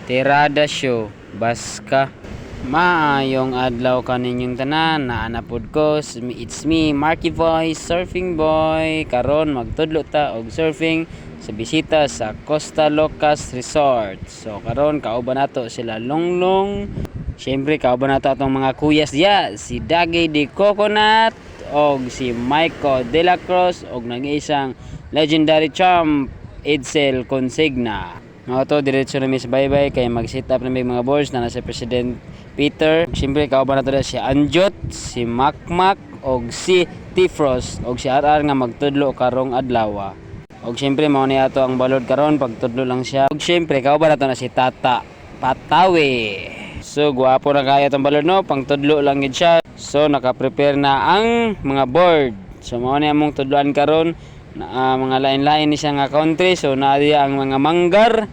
Tirada Show, Baska. Maayong adlaw kaninyong tanan, naanapod ko, it's me, Marky Boy, Surfing Boy. Karon magtudlo ta og surfing sa bisita sa Costa Locas Resort. So karon kauban nato sila Longlong. Siyempre kauban nato atong mga kuyas diya, si Daggy de Coconut og si Michael De La Cruz og nag-iisang legendary champ Edsel Consigna. Mga to, diretso na sa bye-bye kay mag-sit up na may mga boards na nasa President Peter. Siyempre, kauban na to na si Anjot, si Makmak, og si Tifrost, og si RR nga magtudlo karong adlaw. Og siyempre, mao ni ato ang balod karon pagtudlo lang siya. Og siyempre, kauban na to na si Tata Patawi. So, guwapo na kaya itong balod, no? Pangtudlo lang yun siya. So, nakaprepare na ang mga board. So, mao ni among tudloan karon na mga lain-lain ni siya nga country. So naadiya ang mga manggar,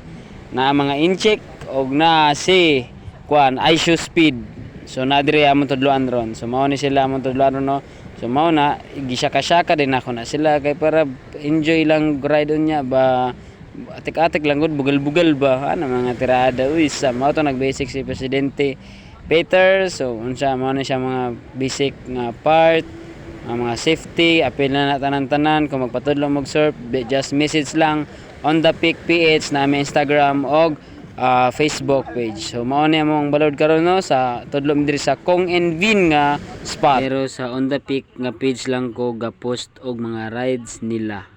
na mga incheck og na si kuan ISO speed. So naadiri among tudloan ron. So mao ni sila among tudloan ron, no. So mao na gisaka-saka din ako na sila kay para enjoy lang ride on niya ba, atik-atik lang gud, bugal-bugal ba ana mga tirada. Uy, sa mao to nag-basic si Presidente Peter. So unsa mao ni siya mga basic nga part, ang mga safety, apil na tanan-tanan. Kung magpatudlo mag surf, just message lang on the Peak PH na aming Instagram og Facebook page. So mao ni among balod karon, no, sa tudlo mi diri sa Kong and Vin nga spot. Pero sa on the Peak nga page lang ko ga-post og mga rides nila.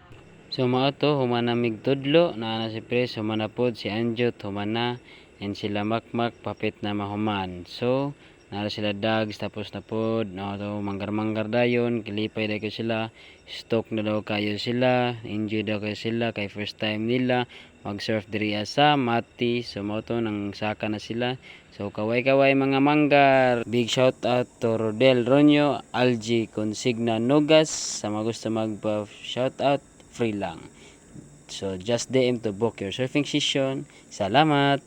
So mao to, humana mig tudlo na si Pres, humana pod si Anjot, humana, and sila Makmak papit na mahuman. So nara sila dogs, tapos na pod no, to manggar-manggar dayon, kilipay daw sila, stock na daw kayo sila, enjoy daw kayo sila kay first time nila mag-surf diri sa Mati. So mo to nang saka na sila. So kaway-kaway mga manggar. Big shout out to Rodel Ronyo, Algie Consigna Nogas. Sa mga gusto shout out, free lang. So just DM to book your surfing session. Salamat.